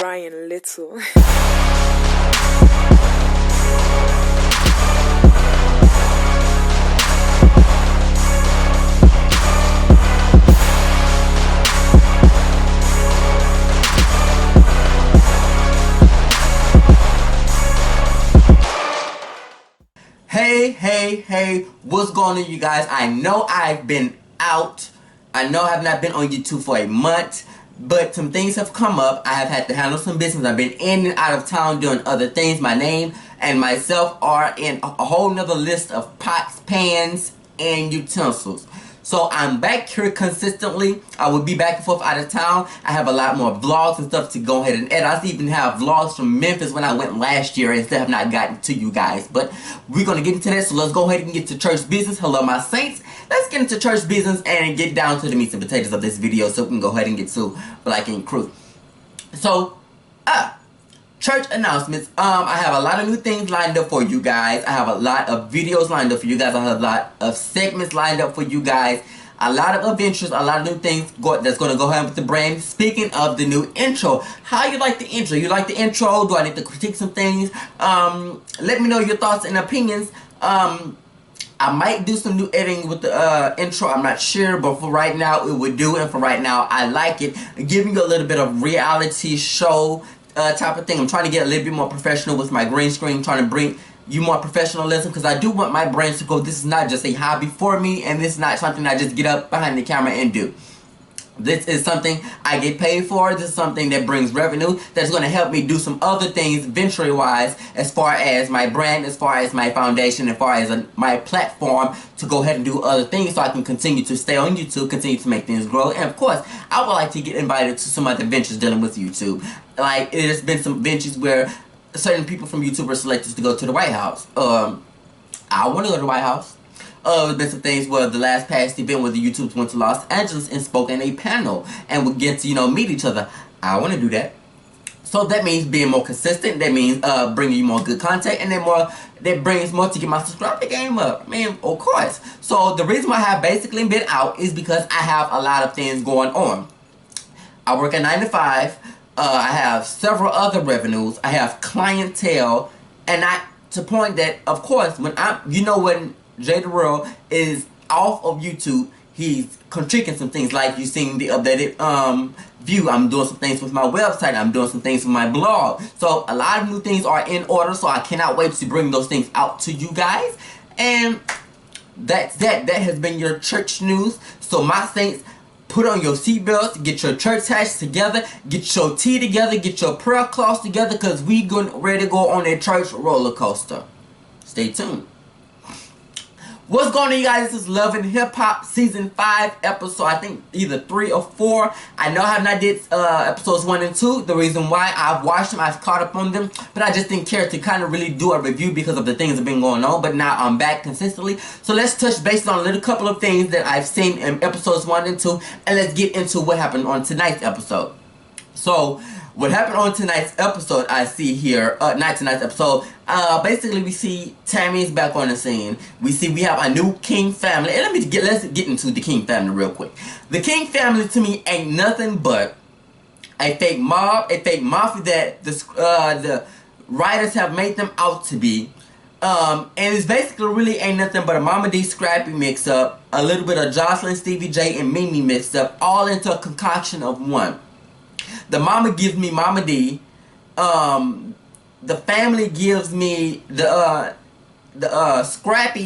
Brian Little. Hey, what's going on, you guys? I know I've been out. I know I have not been on YouTube for a month, but some things have come up. I have had to handle some business. I've been in and out of town doing other things. My name and myself are in a whole nother list of pots, pans, and utensils. So I'm back here consistently. I will be back and forth out of town. I have a lot more vlogs and stuff to go ahead and edit. I even have vlogs from Memphis when I went last year and still have not gotten to you guys. But we're going to get into that, so let's go ahead and get to church business. Hello, my saints. Let's get into church business and get down to the meat and potatoes of this video so we can go ahead and get to Black Ink Crew. So, church announcements. I have a lot of new things lined up for you guys. I have a lot of videos lined up for you guys. I have a lot of segments lined up for you guys. A lot of adventures, a lot of new things that's going to go ahead with the brand. Speaking of the new intro, how you like the intro? You like the intro? Do I need to critique some things? Let me know your thoughts and opinions. I might do some new editing with the intro. I'm not sure, but for right now, it would do. And for right now, I like it. Giving you a little bit of reality show type of thing. I'm trying to get a little bit more professional with my green screen, trying to bring you more professionalism, because I do want my brain to go, this is not just a hobby for me, and this is not something I just get up behind the camera and do. This is something I get paid for. This is something that brings revenue, that's going to help me do some other things venture wise, as far as my brand, as far as my foundation, as far as my platform to go ahead and do other things, so I can continue to stay on YouTube, continue to make things grow. And of course, I would like to get invited to some other ventures dealing with YouTube. Like, there's been some ventures where certain people from YouTube are selected to go to the White House. I want to go to the White House. There's been some things where the last past event where the YouTubers went to Los Angeles and spoke in a panel and would get to, you know, meet each other. I want to do that. So that means being more consistent. That means bringing you more good content, and then that brings more to get my subscriber game up. I mean, of course. So the reason why I have basically been out is because I have a lot of things going on. I work at 9 to 5. I have several other revenues. I have clientele, and to point that, of course, when when J.DAREL is off of YouTube, he's critiquing some things, like you seen the updated view. I'm doing some things with my website. I'm doing some things with my blog. So a lot of new things are in order, so I cannot wait to bring those things out to you guys. And that has been your church news. So my saints, put on your seatbelts, get your church hats together, get your tea together, get your prayer cloths together, because we ready to go on a church roller coaster. Stay tuned. What's going on, you guys? This is Love and Hip Hop Season 5 episode, I think either 3 or 4. I know I have not did episodes 1 and 2. The reason why, I've watched them, I've caught up on them, but I just didn't care to kind of really do a review because of the things that have been going on. But now I'm back consistently. So let's touch base on a little couple of things that I've seen in episodes 1 and 2, and let's get into what happened on tonight's episode. So, what happened on tonight's episode, I see here, not tonight's episode, basically we see Tammy's back on the scene. We have a new King family, and let's get into the King family real quick. The King family to me ain't nothing but a fake mafia that the writers have made them out to be. And it's basically really ain't nothing but a Mama D Scrappy mix up, a little bit of Jocelyn, Stevie J, and Mimi mixed up, all into a concoction of one. The mama gives me Mama D. The family gives me the Scrap,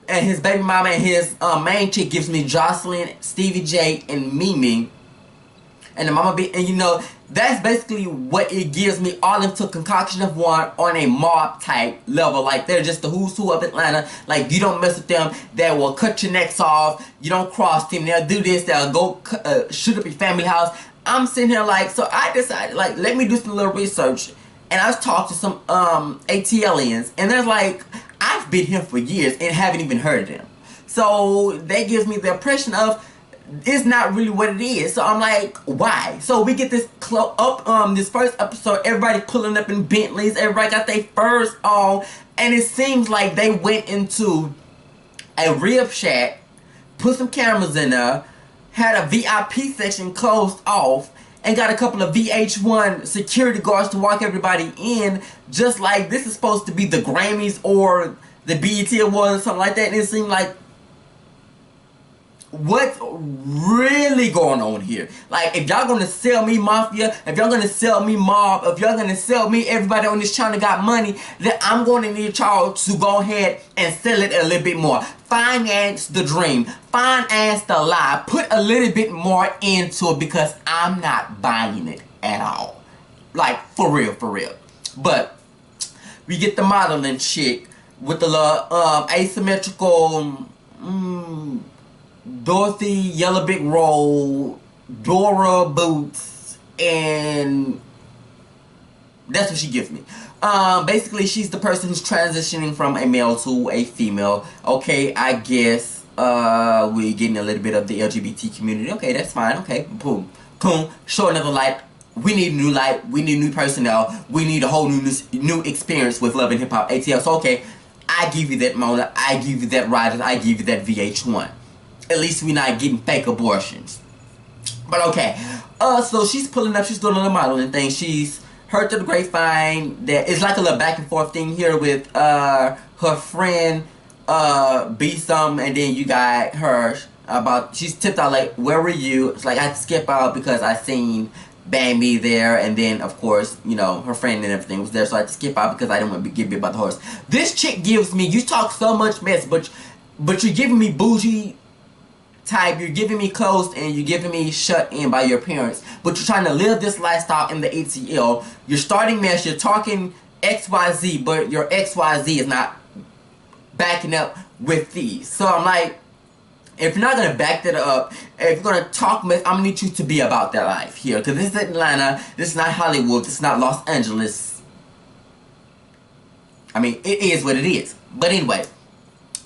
and his baby mama, and his main chick gives me Jocelyn, Stevie J, and Mimi. And the mama be, and you know, that's basically what it gives me, all into a concoction of one on a mob type level. Like, they're just the who's who of Atlanta. Like, you don't mess with them, they will cut your necks off. You don't cross them, they'll do this, they'll go shoot up your family house. I'm sitting here like, so I decided, like, let me do some little research. And I was talking to some ATLians, and they're like, I've been here for years and haven't even heard of them. So that gives me the impression of, it's not really what it is. So I'm like, why? So we get this this first episode, everybody pulling up in Bentleys, everybody got their furs on, and it seems like they went into a rib shack, put some cameras in there, had a VIP section closed off, and got a couple of VH1 security guards to walk everybody in, just like this is supposed to be the Grammys or the BET Awards or something like that. And it seemed like, what's really going on here? Like, if y'all gonna sell me mafia, if y'all gonna sell me mob, if y'all gonna sell me everybody on this channel got money, then I'm gonna need y'all to go ahead and sell it a little bit more. Finance the dream, finance the lie, put a little bit more into it, because I'm not buying it at all. Like, for real, for real. But we get the modeling chick with the asymmetrical Dorothy Yellow Big Roll, Dora boots, and that's what she gives me. Basically, she's the person who's transitioning from a male to a female. Okay, I guess we're getting a little bit of the LGBT community. Okay, that's fine. Okay, boom, boom. Show another light. We need new light. We need new personnel. We need a whole new experience with Love and Hip Hop ATL. So okay, I give you that Mona. I give you that Riders. I give you that VH1. At least we're not getting fake abortions. But okay. So she's pulling up. She's doing a little modeling thing. She's heard through the grapevine that it's like a little back and forth thing here with her friend B-Some, and then you got her about, she's tipped out like, where were you? It's like, I had to skip out because I seen Bambi there, and then of course, you know, her friend and everything was there, so I had to skip out because I didn't want to give you about the horse. This chick gives me, you talk so much mess, but you're giving me bougie type, you're giving me clothes, and you're giving me shut in by your parents, but you're trying to live this lifestyle in the ATL. You're starting mess, you're talking XYZ, but your XYZ is not backing up with these. So I'm like, if you're not going to back that up, if you're going to talk mess, I'm going to need you to be about that life here, because this is Atlanta, this is not Hollywood, this is not Los Angeles. I mean, it is what it is. But anyway,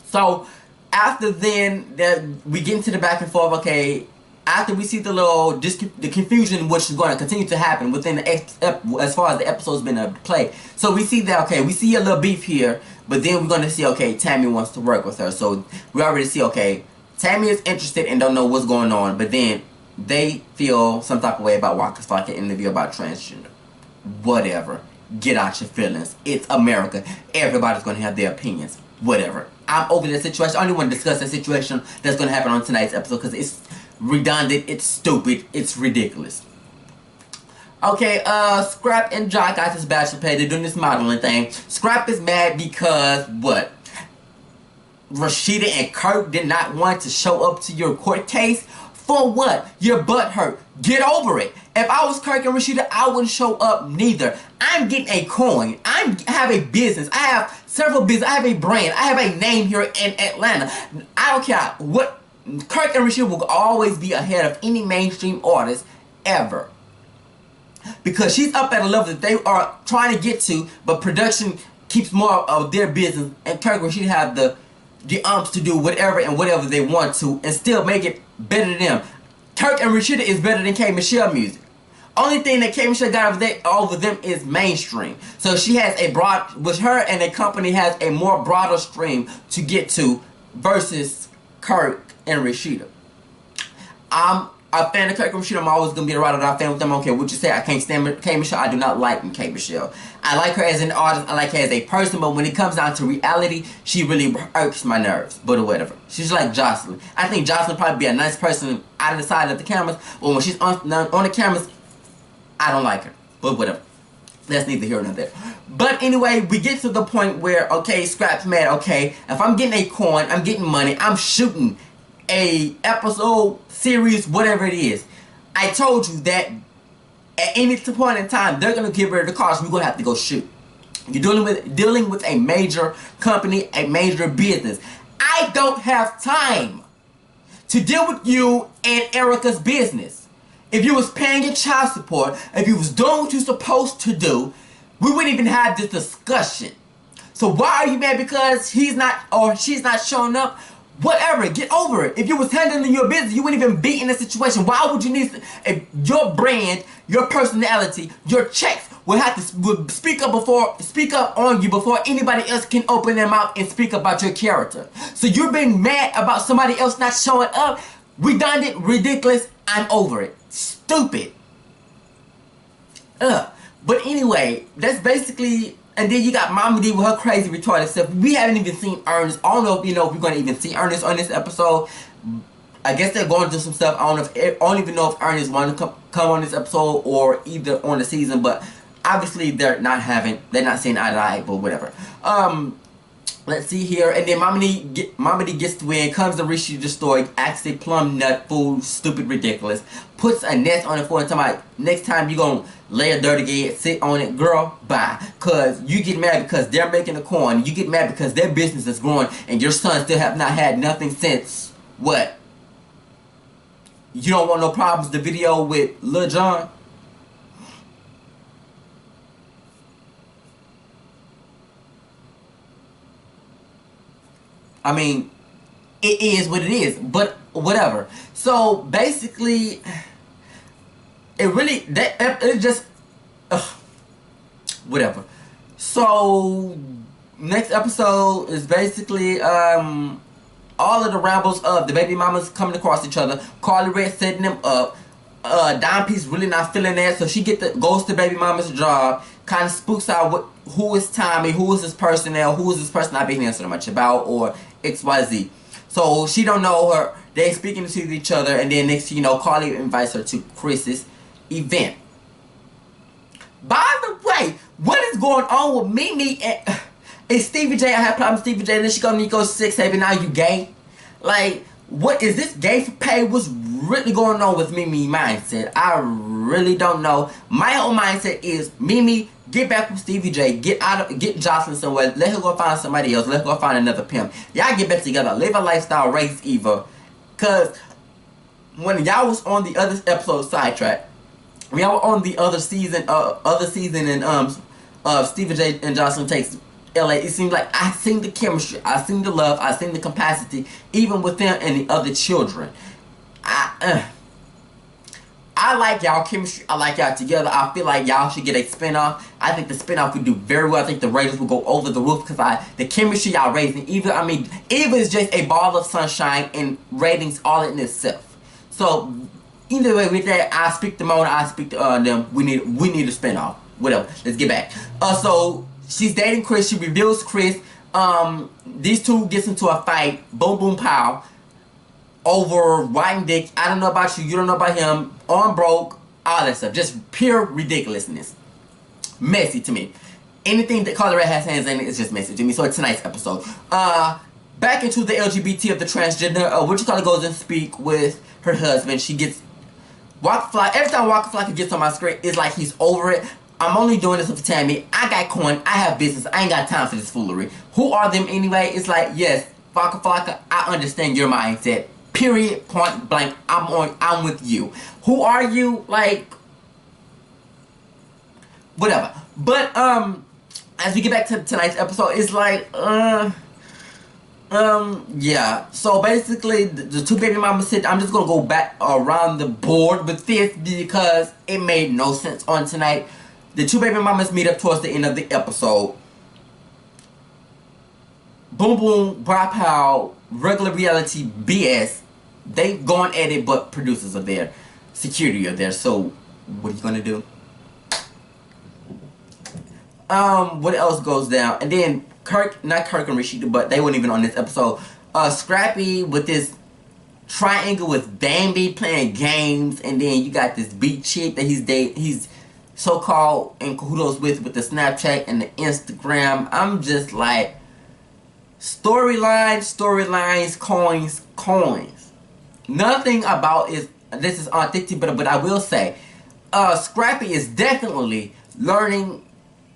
so after then, we get into the back and forth. Okay, after we see the the confusion which is going to continue to happen within the as far as the episode's been played. So we see that, okay, we see a little beef here, but then we're going to see, okay, Tammy wants to work with her. So we already see, okay, Tammy is interested and don't know what's going on, but then they feel some type of way about Waka Flocka interview about transgender. Whatever. Get out your feelings. It's America. Everybody's going to have their opinions. Whatever. I'm over that situation. I don't even want to discuss that situation that's going to happen on tonight's episode because it's redundant, it's stupid, it's ridiculous. Okay, Scrap and Jock got this bachelor pay. They're doing this modeling thing. Scrap is mad because, what? Rashida and Kirk did not want to show up to your court case? For what? Your butt hurt. Get over it. If I was Kirk and Rashida, I wouldn't show up neither. I'm getting a coin. I have a business. I have several businesses. I have a brand. I have a name here in Atlanta. I don't care what. Kirk and Rashida will always be ahead of any mainstream artist ever. Because she's up at a level that they are trying to get to, but production keeps more of their business, and Kirk and Rashida have the umps to do whatever and whatever they want to and still make it better than them. Kirk and Rashida is better than K. Michelle music. Only thing that K. Michelle got over them is mainstream. So she has a broad, with her and the company has a more broader stream to get to versus Kirk and Rashida. I'm a fan of Kirk and Rashida. I'm always going to be a ride or die fan with them. I don't care what you say. I can't stand K. Michelle. I do not like K. Michelle. I like her as an artist. I like her as a person. But when it comes down to reality, she really irks my nerves. But whatever. She's like Jocelyn. I think Jocelyn probably be a nice person out of the side of the cameras. But when she's on the cameras, I don't like her. But whatever. That's neither here nor there. But anyway, we get to the point where, okay, Scrap's mad. Okay, if I'm getting a coin, I'm getting money, I'm shooting a episode, series, whatever it is. I told you that at any point in time, they're gonna give her the cost. We're gonna have to go shoot. You're dealing with a major company, a major business. I don't have time to deal with you and Erica's business. If you was paying your child support, if you was doing what you're supposed to do, we wouldn't even have this discussion. So why are you mad because he's not or she's not showing up? Whatever, get over it. If you was handling your business, you wouldn't even be in this situation. Why would you need your brand, your personality, your checks will have to speak up on you before anybody else can open their mouth and speak about your character. So you're being mad about somebody else not showing up. Redundant, ridiculous. I'm over it. Stupid. But anyway, that's basically. And then you got Mama D with her crazy retarded stuff. We haven't even seen Ernest. I don't know if you know if we're gonna even see Ernest on this episode. I guess they're going to do some stuff. I don't even know if Ernest wanted to come on this episode or either on the season. But obviously they're not saying eye to eye, but whatever. Let's see here. And then Mama D gets the win, comes to Rishi destroyed, acts a plum nut, fool, stupid, ridiculous. Puts a nest on it for him, talking about next time you gonna lay a dirty egg, sit on it, girl, bye. Cause you get mad because they're making a coin. You get mad because their business is growing and your son still have not had nothing since what? You don't want no problems, the video with Lil Jon? I mean, it is what it is, but whatever. So basically, it just whatever. So next episode is basically all of the rambles of the baby mamas coming across each other. Carly Red setting them up. Dime Piece really not feeling that, so she goes to baby mama's job. Kind of spooks out who is Tommy, who is this personnel, who is this person I've been hearing so much about, or XYZ. So she don't know her. They speaking to each other, and then next thing you know, Carly invites her to Chris's event. By the way, what is going on with Mimi and Stevie J? I have problems with Stevie J, and then she go Nico 6, hey, now you gay? Like, what is this gay for pay? What's really going on with Mimi mindset? I really don't know. My whole mindset is Mimi, get back with Stevie J, get Jocelyn somewhere, let her go find somebody else, let her go find another pimp. Y'all get back together, live a lifestyle, raise Eva. Cause when y'all was on the other episode, sidetrack, when y'all were on the other season and Stevie J and Jocelyn takes LA, it seems like I seen the chemistry, I seen the love, I seen the capacity, even with them and the other children. I like y'all chemistry. I like y'all together. I feel like y'all should get a spinoff. I think the spinoff would do very well. I think the ratings will go over the roof because the chemistry y'all raising. Eva is just a ball of sunshine and ratings all in itself. So either way with that, I speak to Mona, I speak to them. We need a spinoff. Whatever. Let's get back. So she's dating Chris. She reveals Chris. These two gets into a fight. Boom, boom, pow. Over riding dick. I don't know about you. You don't know about him. On broke. All that stuff. Just pure ridiculousness. Messy to me. Anything that Carly Red has hands in it is just messy to me. So it's tonight's episode. Back into the LGBT of the transgender. What you call it goes and speak with her husband. She gets Waka Flocka. Every time Waka Flocka gets on my screen, it's like he's over it. I'm only doing this for Tammy. I got coin. I have business. I ain't got time for this foolery. Who are them anyway? It's like, yes, Waka Flocka, I understand your mindset. Period, point blank, I'm with you. Who are you? Like, whatever. But, as we get back to tonight's episode, it's like, yeah. So basically, the two baby mamas said, I'm just gonna go back around the board with this because it made no sense on tonight. The two baby mamas meet up towards the end of the episode. Boom boom, bra pow, regular reality BS. They going at it, but producers are there. Security are there. So, what are you gonna do? What else goes down? And then not Kirk and Rashida, but they weren't even on this episode. Scrappy with this triangle with Bambi playing games, and then you got this beat chick that he's so-called in cahoots with the Snapchat and the Instagram. I'm just like, storylines, coins. Nothing about this is authentic, but I will say, Scrappy is definitely learning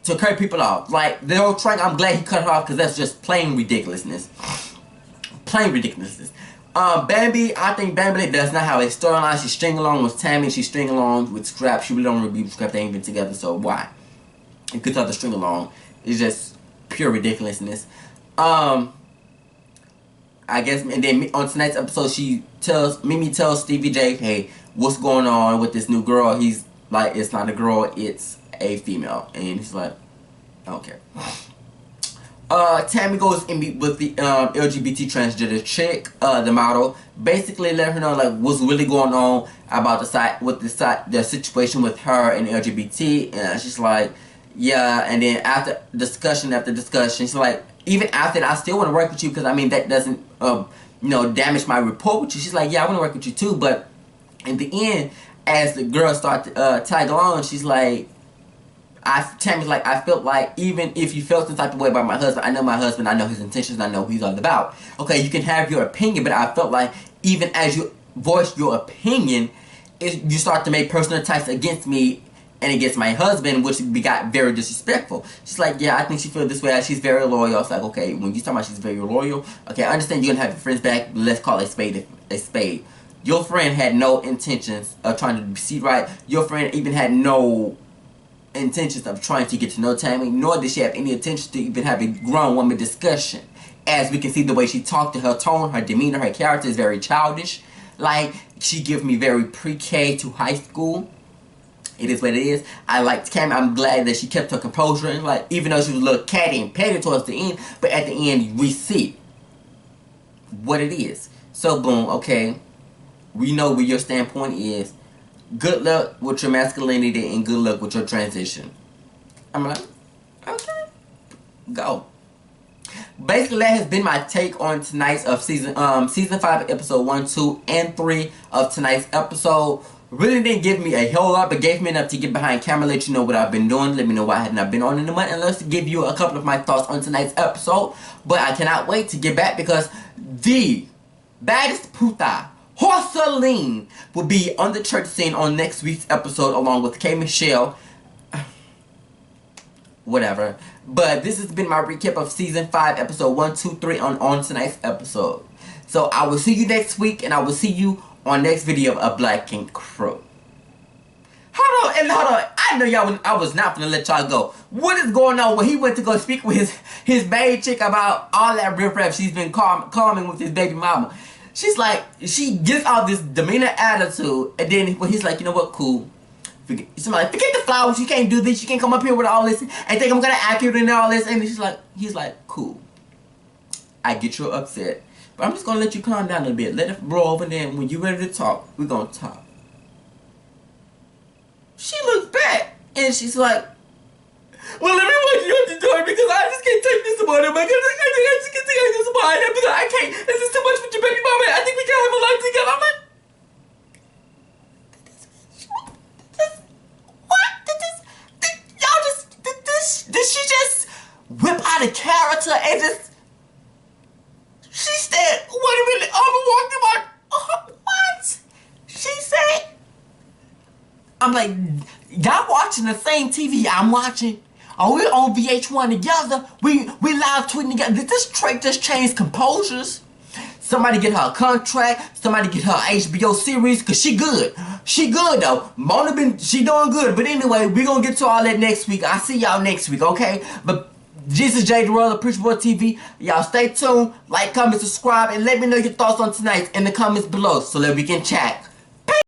to cut people off. Like, the whole track, I'm glad he cut her off because that's just plain ridiculousness. Plain ridiculousness. Bambi, I think Bambi does not have a storyline. She's stringing along with Tammy, she's stringing along with Scrap. She really don't want to be with Scrap, they ain't been together, so why? You could tell the string along. It's just pure ridiculousness. I guess, and then on tonight's episode, Mimi tells Stevie J, hey, what's going on with this new girl? He's like, it's not a girl, it's a female. And he's like, I don't care. Tammy goes and meet with the LGBT transgender chick, the model, basically let her know like what's really going on about the situation with her and LGBT, and she's like, yeah, and then after discussion, she's like, even after that, I still want to work with you because I mean that doesn't damage my rapport with you. She's like, yeah, I want to work with you too, but in the end, as the girls start to tag along, she's like, Tammy's like, I felt like even if you felt some type of way about my husband, I know my husband, I know his intentions, I know who he's all about. Okay, you can have your opinion, but I felt like even as you voice your opinion, you start to make personal attacks against me and against my husband, which got very disrespectful. She's like, yeah, I think she feels this way. She's very loyal. It's like, okay, when you talk about she's very loyal, okay, I understand you're gonna have your friends back, but let's call a spade a spade. Your friend had no intentions of trying to see right. Your friend even had no intentions of trying to get to know Tammy, nor did she have any intention to even have a grown woman discussion. As we can see, the way she talked, to her tone, her demeanor, her character is very childish. Like, she gives me very pre-K to high school. It is what it is. I liked Tammy. I'm glad that she kept her composure, and like, even though she was a little catty and petty towards the end, but at the end we see what it is. So boom, okay, we know what your standpoint is. Good luck with your masculinity and good luck with your transition. I'm like, okay, go. Basically, that has been my take on tonight's of season 5, episode 1, 2, and 3 of tonight's episode. Really didn't give me a whole lot, but gave me enough to get behind camera, let you know what I've been doing, let me know why I had not been on in a month, and let's give you a couple of my thoughts on tonight's episode. But I cannot wait to get back because the baddest puta, Horseline, will be on the church scene on next week's episode along with K. Michelle. Whatever. But this has been my recap of season 5, episode 1, 2, 3 on tonight's episode. So I will see you next week, and I will see you on next video of Black Ink Crew. Hold on. I know y'all. I was not gonna let y'all go. What is going on when he went to go speak with his maid chick about all that riffraff she's been calming with his baby mama? She's like, she gets all this demeanor attitude, and then when he's like, you know what, cool. Forget the flowers, you can't do this, you can't come up here with all this, and think I'm gonna act you and all this, and he's like, cool. I get you upset, but I'm just gonna let you calm down a little bit, let it roll over, and then when you're ready to talk, we're gonna talk. She looks back, and she's like, well, let me watch you what you're doing, because I just can't take this about him. I just can't take this about him, because I can't. This is too much with your baby mama. I think we can have a life together. I'm like, what? Did she just whip out a character and just, she said, wait a minute, walked about, what? She said, I'm like, y'all watching the same TV I'm watching? Are we on VH1 together? We live tweeting together. Did this trait just change composures? Somebody get her a contract. Somebody get her HBO series. Because she good. She good, though. She doing good. But anyway, we going to get to all that next week. I'll see y'all next week, okay? But this is J.DAREL, Preacher Boy TV. Y'all stay tuned. Like, comment, subscribe. And let me know your thoughts on tonight in the comments below so that we can chat.